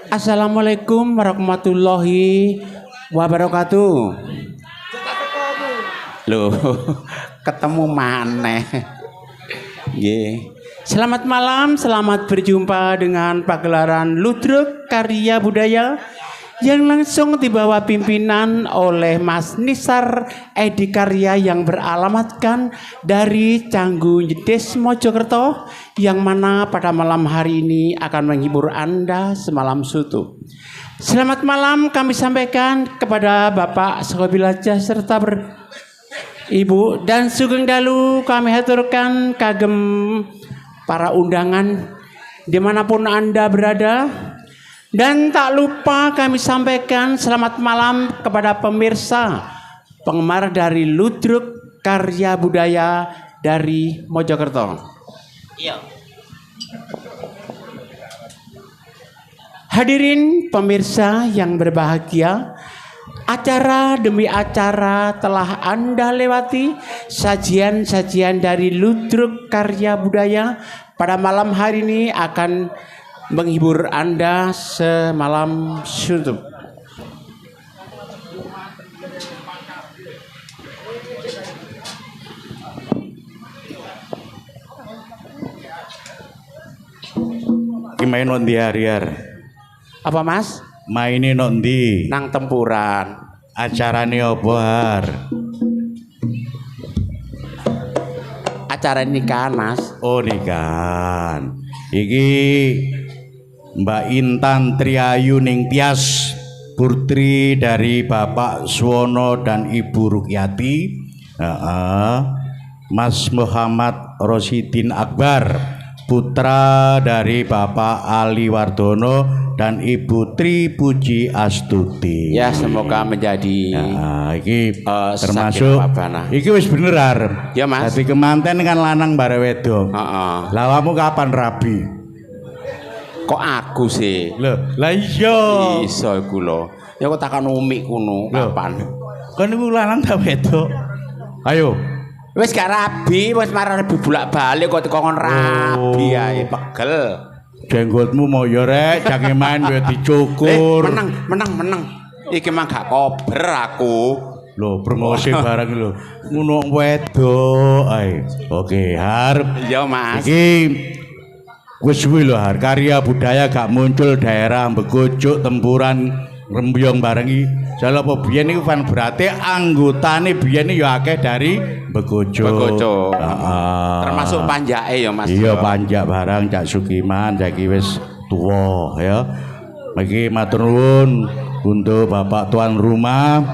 Assalamualaikum warahmatullahi wabarakatuh. Loh, ketemu maneh. Nggih. Selamat malam, selamat berjumpa dengan pagelaran Ludruk Karya Budaya yang langsung dibawa pimpinan oleh Mas Nisar Edi Karya yang beralamatkan dari Canggu Nyedes Mojokerto, yang mana pada malam hari ini akan menghibur Anda semalam suntuk. Selamat malam kami sampaikan kepada Bapak Sokobilaja serta Ibu dan Sugeng Dalu. Kami haturkan kagem para undangan dimanapun Anda berada. Dan tak lupa kami sampaikan selamat malam kepada pemirsa penggemar dari Ludruk Karya Budaya dari Mojokerto. Iya. Hadirin pemirsa yang berbahagia, acara demi acara telah Anda lewati. Sajian-sajian dari Ludruk Karya Budaya pada malam hari ini akan menghibur Anda semalam suntuk. Main nondi hari-hari. Apa Mas? Maine nondi. Nang tempuran. Acarane opo har? Acara nikahan Mas. Oh nikahan. Iki Mbak Intan Triayu Ning Tias, putri dari Bapak Suwono dan Ibu Rukyati. Mas Muhammad Rosidin Akbar, putra dari Bapak Ali Wardono dan Ibu Tri Puji Astuti. Ya, semoga menjadi iki termasuk iki wis bener ar. Ya Mas. Dadi kemanten kan lanang bare wedok. Heeh. Lah kamu kapan rabi? Kok aku sih? Loh, lah iya. Iso iku lho. Ya kok takon umi kuno kapan? Kan iku lanang ta wedok? Ayo. Wis gak rabi, wis marane bolak-balik kok dikon rabi ae pegel. Jenggotmu mau ya rek, jange main ya dicukur. Menang. Iki mah gak kober aku. Loh, promosi barang lho. Ngono wedok ae. Oke, harap. Iya, Mas. Iki wis suwi lho har, karya budaya gak muncul daerah Begojo, Tempuran, Rembyong bareng iki. Jala apa biyen iku kan berarti anggotane biyen ya akeh dari Begojo. Termasuk panjake ya Mas. Iya panjak barang Cak Sukiman saiki wis tuwa ya. Iki matur nuwun untuk Bapak tuan rumah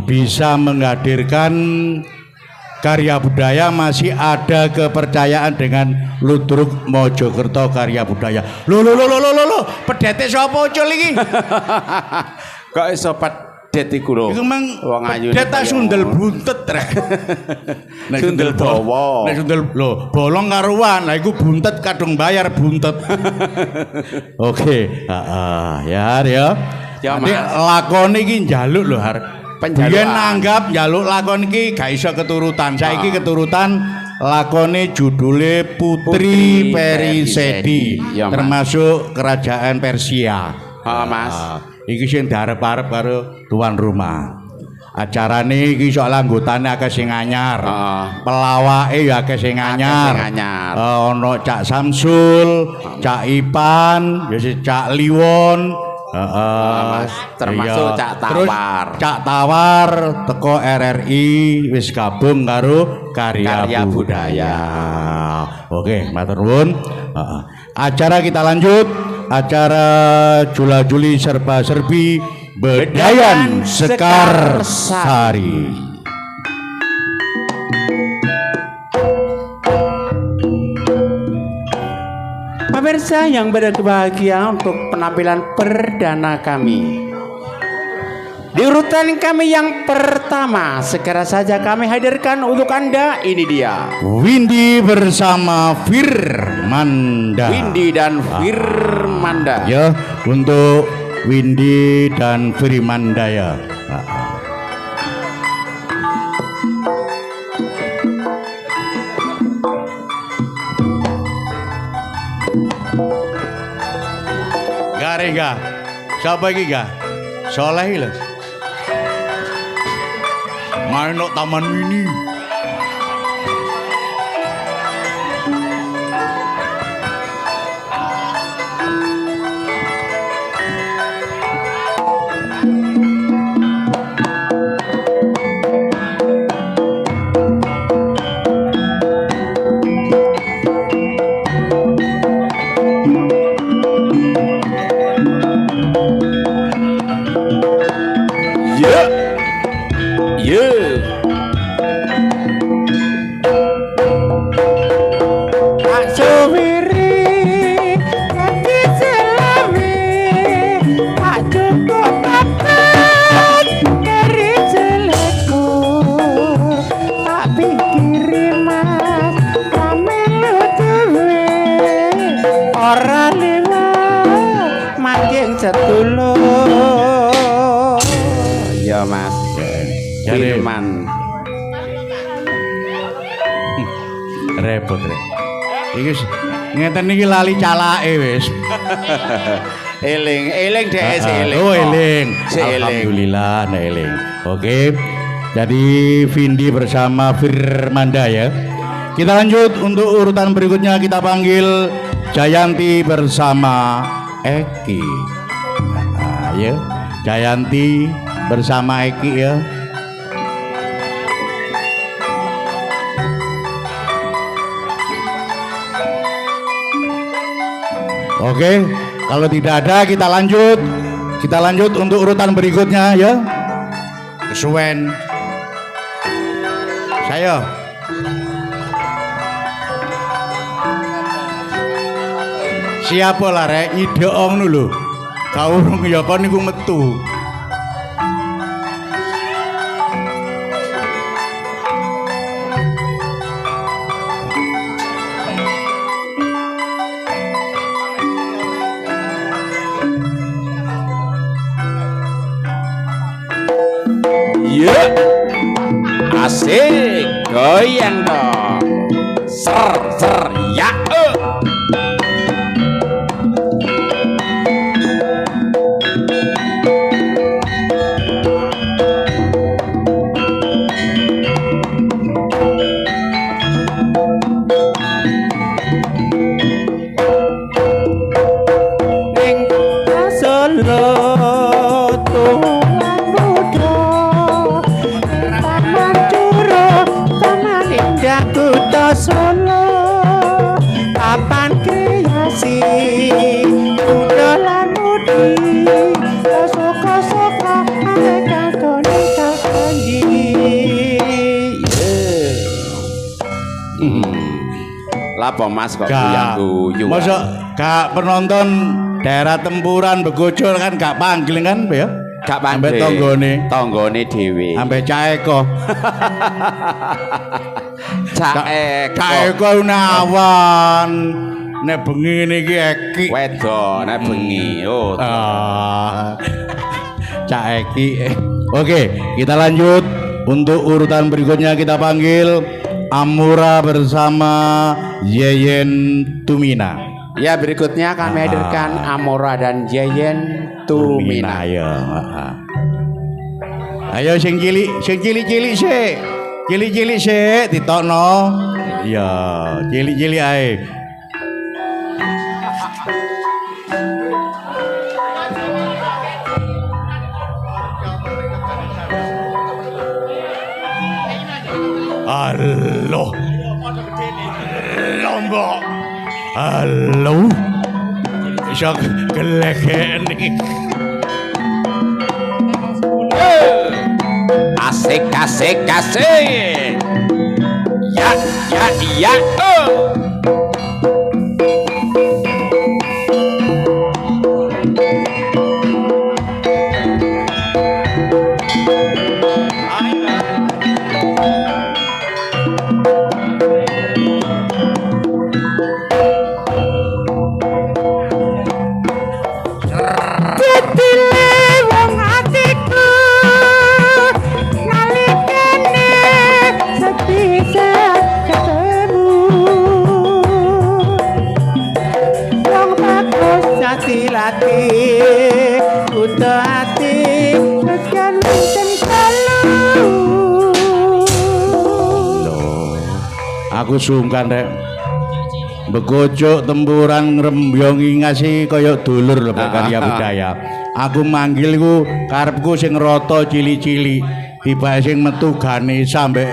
bisa menghadirkan karya budaya, masih ada kepercayaan dengan Ludruk Mojokerto Karya Budaya. Loh, pedete sapa ucul iki? Kok iso pedet iku lho. Iku mang wong ayu. Pedet sundel buntet rek. Nek sundel dawa. Nek sundel lho, bolong karuan. Lah iku buntet kadung bayar buntet. Oke, heeh, ya ya. Nanti lakone iki njaluk lho har. Biyen nanggap njaluk lakon iki gak iso keturutan. Saiki keturutan lakone judule Putri Perisedi, termasuk kerajaan Persia. Mas. Iki sing diarep-arep karo tuan rumah. Acarane iki sok anggotane akeh sing anyar. Pelawake ya akeh sing anyar. Ono Cak Samsul, Cak Ipan, ya si Cak Liwon, Mas, termasuk iya. Cak Terus Tawar. Cak Tawar teko RRI wis gabung karo Karya Karya Budaya. Oke, matur nuwun. Acara kita lanjut. Acara Jula Juli Serba Serbi Bedayan Sekar Sari. Pemirsa yang berbahagia, untuk penampilan perdana kami di urutan kami yang pertama, segera saja kami hadirkan untuk Anda. Ini dia Windy bersama Firmanda. Windy dan Firmanda. Ya, untuk Windy dan Firmanda ya. Garing ga? Siapa lagi ga? Soleh lho. Main no Taman Mini. Sedulur. Ya Mas. Firman. Repot rek. Iki ngeten iki lali calake wis. Eling dhek eling. Oh eling. Alhamdulillah nek eling. Oke. Jadi Windy bersama Firmanda ya. Kita lanjut untuk urutan berikutnya, kita panggil Jayanti bersama Eki. Ya, Jayanti bersama Eki ya. Oke, kalau tidak ada kita lanjut. Kita lanjut untuk urutan berikutnya ya. Kesuwen. Saya. Siapa lah rek ngideong dulu. Kau urung ya kon niku metu. Ya. Asik, goyang dong. Ser ya. Solo papan kreasi udolan mudi suka-suka mereka konika kanji. Lapo Mas kok guyu-guyu. Masa gak penonton daerah tempuran begojol kan gak panggil kan ya? Gak panggil. Tanggone dhewe. Sampai Caeko. Caeko nawan. Nek bengi niki Eki. Wedo nek bengi. Oh. Caeki. Oke, kita lanjut untuk urutan berikutnya, kita panggil Amura bersama Yeyen Tumina. Ya, berikutnya kami hadirkan Amora dan Yeyen Tumina. Ayo sing cilik-cilik sik. Cilik-cilik sik ditokno. Iya, cilik-cilik ae. Halo. Lombok. Halo. Iso gelegeni. Asik asik asik. Ya ya ya. Aku sungkan rek begojok tempuran ngrembyongi ngasih kaya dulur lho karya budaya. Aku manggil ku karepku sing rata cili-cili tiba sing metu Ganesha mbek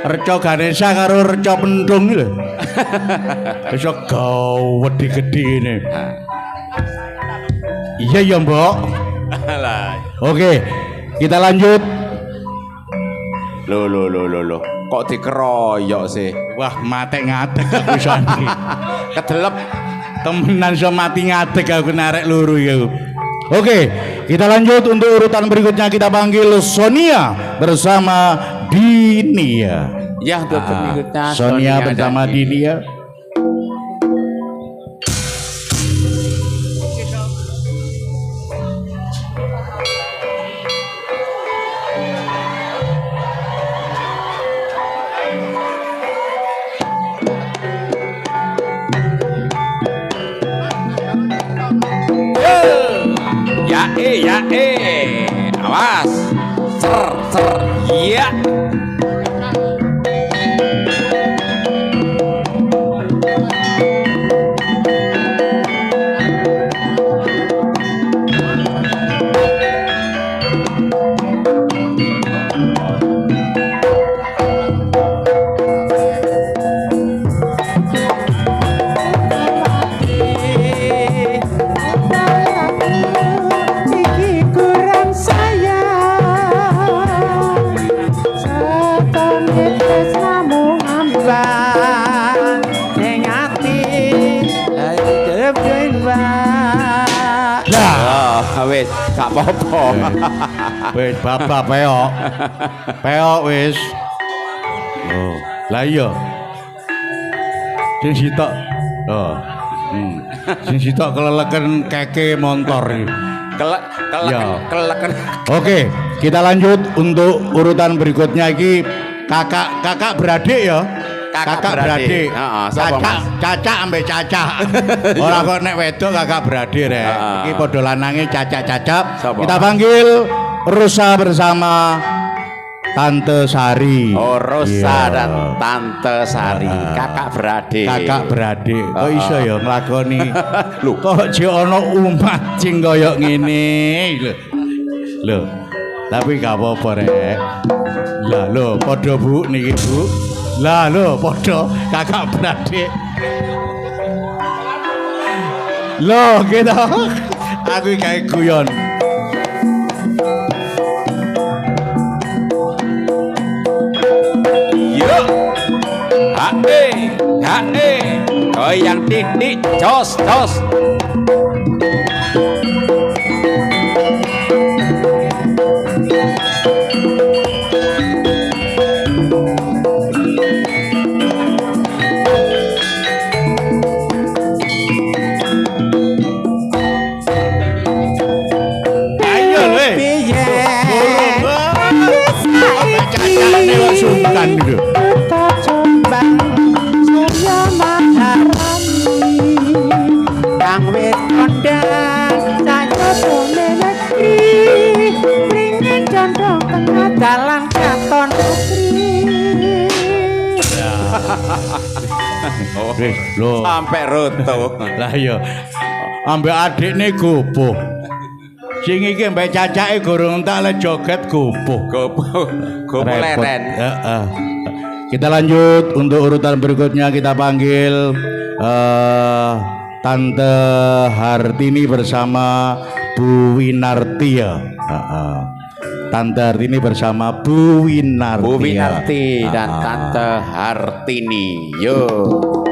reca Ganesha karo reca pentung lho. Iso gawedi gedine. Iya ya, Mbok. Oke, kita lanjut. Loh. Kok dikeroyok sih? Wah, mate ngadeg aku sani. Kedelep Temenan so mati ngadeg aku narek luru ya. Oke, kita lanjut untuk urutan berikutnya kita panggil Sonia bersama Dinia. Ya, untuk berikutnya Sonia bersama dan Dinia. Ya awas ser ya. Wis, gak apa-apa. Wis bapak peok. Peok wis. Oh, lah iya. Sing sitok. Oh. Sing sitok keleleken keke motor iki. Keleleken. Oke, kita lanjut untuk urutan berikutnya iki kakak beradik ya. Kakak beradik. Caca ambek Caca. Ora kok nek wedok kakak beradik rek. Iki padha lanange Caca. Kita panggil Rosa bersama Tante Sari. Oh, Rosa dan Tante Sari, kakak beradik. Kakak beradik. Kok iso ya nglakoni? Lho, kok jek ana umat sing kaya ngene. Lho. Tapi gak apa-apa rek. Lah lho, padha Bu niki Bu. Lah lho padha kakak beradik. Loh gitu. Aku kayak guyon. Yuk. Hae. Goyang titik jos. Sungkan gitu. Kang wit kondang saya bone negeri ringin condong tengah dalan katon Loh, sampai roto. Lah iya. Ambek adikne gopoh. Sing iki mbek cacake gorong tak le joget gopoh. Gopo leren. Heeh. Kita lanjut untuk urutan berikutnya, kita panggil Tante Hartini bersama Bu Winarti ya. Tante Hartini bersama Bu Winarti. Bu Winarti dan Tante Hartini. Yuk.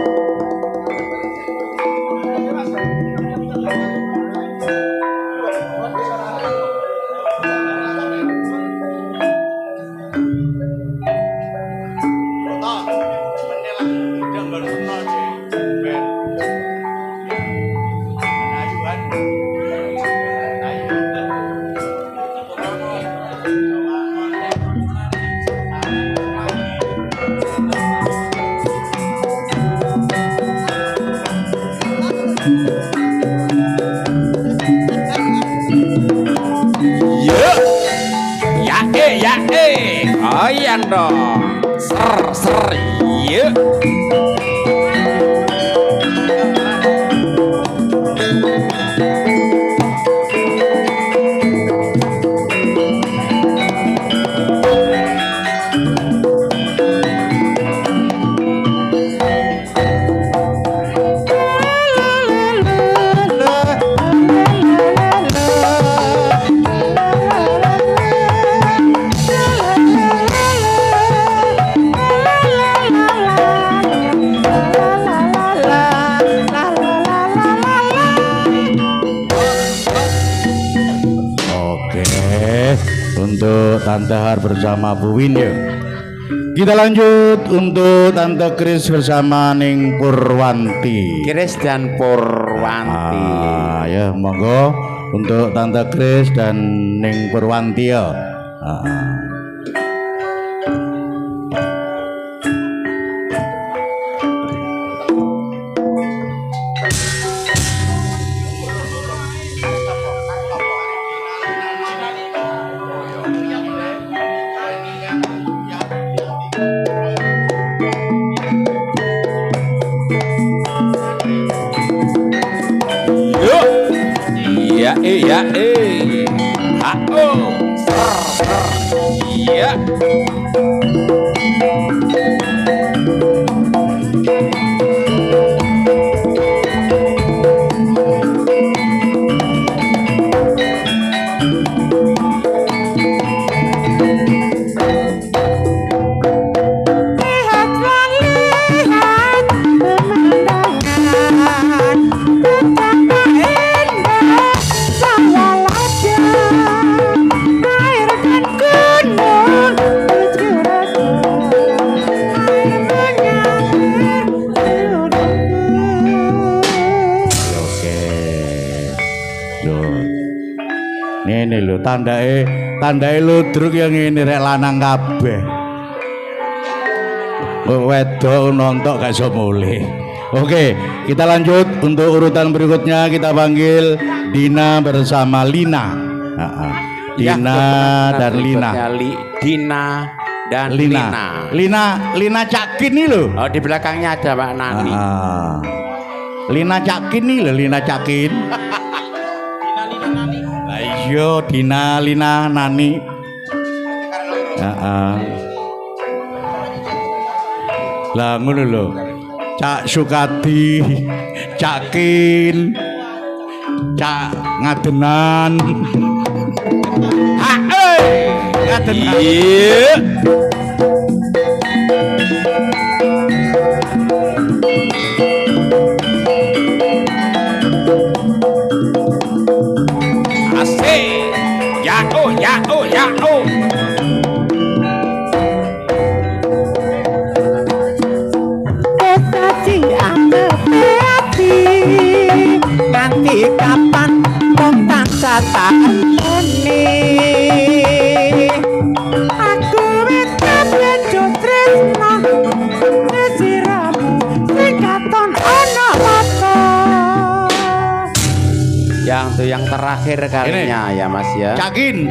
Goyang dong, ser yuk. Untuk Tante Har bersama Bu Win ya. Kita lanjut untuk Tante Kris bersama Ning Purwanti. Kris dan Purwanti. Ya monggo untuk Tante Kris dan Ning Purwanti ya. Ya, iya. Ini lho tandai ludruk yang ini rek lanang kabeh. Wedok nontok gak iso mulih. Oke, kita lanjut untuk urutan berikutnya, kita panggil Dina bersama Lina. Dina dan Lina. Dina dan Lina. Lina Cakin nih lho. Oh, di belakangnya ada Pak Nani. Lina Cakin nih lho, Lina Cakin. Yo Dina Lina Nani. Lah ngono lho. Cak Sukadi, Cak Kin, Cak Ngadenan. Ngadenan. Iya. Nanti kapan kau tansah tak ini, aku wetane tresno nesiramu sing katon ana mata. Yang terakhir kalinya ini, ya Mas ya. Cakin,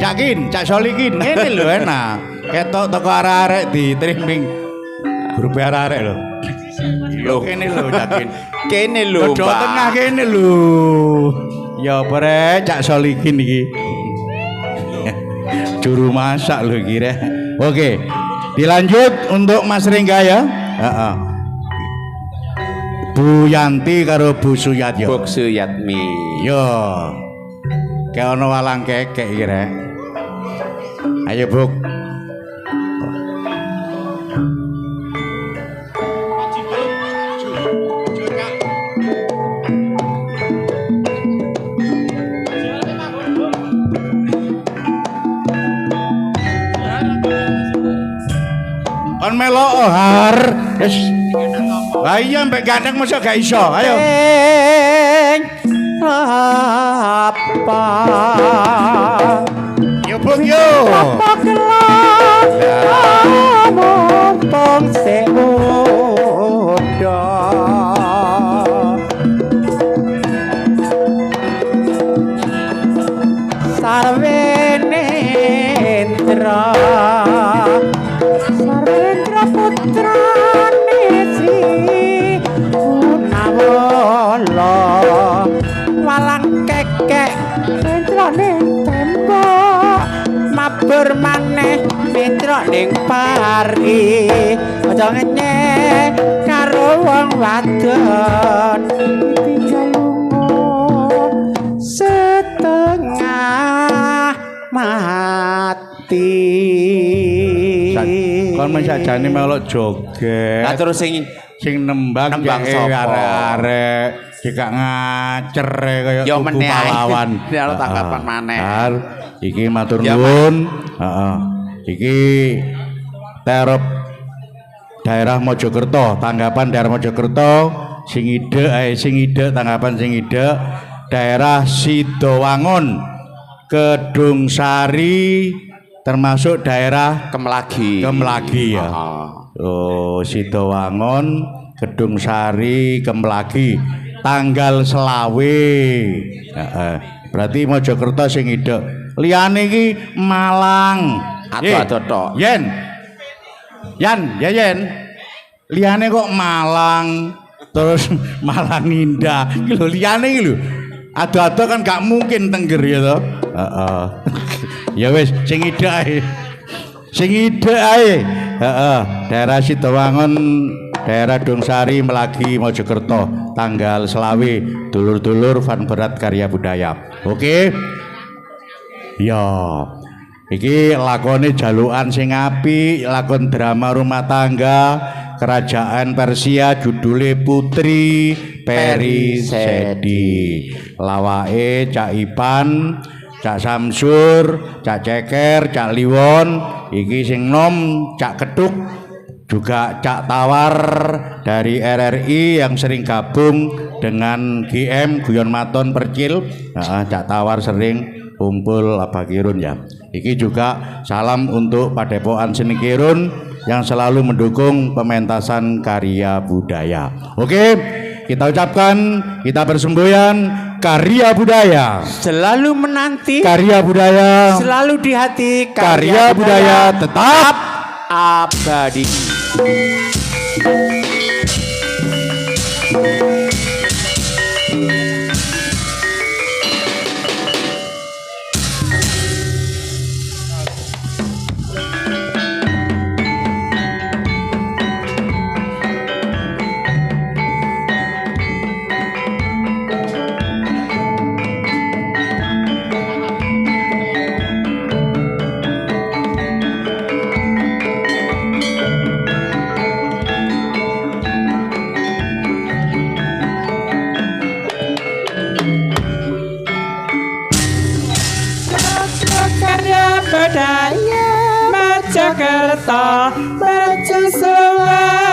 Cak Solikin. Ini lho enak. Ketok toko arek-arek di trimming. Grup arek-arek lho. Lho kene lho Cakin. Kene lho, Mbak. Tengah kene lho. Ya bare Cak Solikin iki. Juru masak lho iki rek. Oke. Dilanjut untuk Mas Rengga ya. Heeh. Bu Yanti karo Bu Suyatyo. Buksu Yatmi. Yo. Kayak ono walang kekek iki rek. Ayo Buk. Kon melok ohar. Wis. Lah iya mbek gandeng mosok gak iso. Ayo. Apa Yo Buk yo. apa gelap mumpung semuda Sarwenendra putra nisi Punawala walang kekek Mitra ning tembok mabur maneh mitra ning pari aja ngenyek karo wong wadon tinggal lunga setengah mati Kon mesajane melok joget. Lah terus sing Nembang sapa? arek jika ngacer kaya Yo tugu meneh ae. pahlawan. Nek tanggapan maneh. Har, iki matur Ya, nuwun. Heeh. Iki terop daerah Mojokerto, tanggapan daerah Mojokerto sing ide tanggapan sing ide daerah Sidowangun, Kedung Sari termasuk daerah Kemlagi. Kemlagi ya. Oh, Sidowangun, Kedung Sari, Kemlagi, tanggal selawe. Berarti Mojokerto sing ide. Liyane iki Malang. Ado-ado tok. Yen. Liyane kok Malang, terus Malang Indah. Iki lho liyane iki lho. Ado-ado kan gak mungkin tengger ya to. Heeh. Ya wis sing ide ae. Daerah Sidowangun, daerah Dungsari, Melagi, Mojokerto, tanggal selawe, dulur-dulur Fan Berat Karya Budaya. Oke. Ya. Iki lakone jalukan sing apik, lakon drama rumah tangga, kerajaan Persia, judule Putri Perisedi. Lawake Cak Ipan, Cak Samsur, Cak Ceker, Cak Liwon, iki sing nom Cak Ketuk, juga Cak Tawar dari RRI yang sering gabung dengan GM Guyon Maton Percil. Cak Tawar sering kumpul Kirun ya. Iki juga salam untuk Padepokan Seni Kirun yang selalu mendukung pementasan karya budaya. Oke, kita ucapkan, kita bersemboyan karya budaya. Selalu menanti. Karya budaya. Selalu di hati. Karya budaya tetap abadi. Karya budaya Mojokerto mercusuar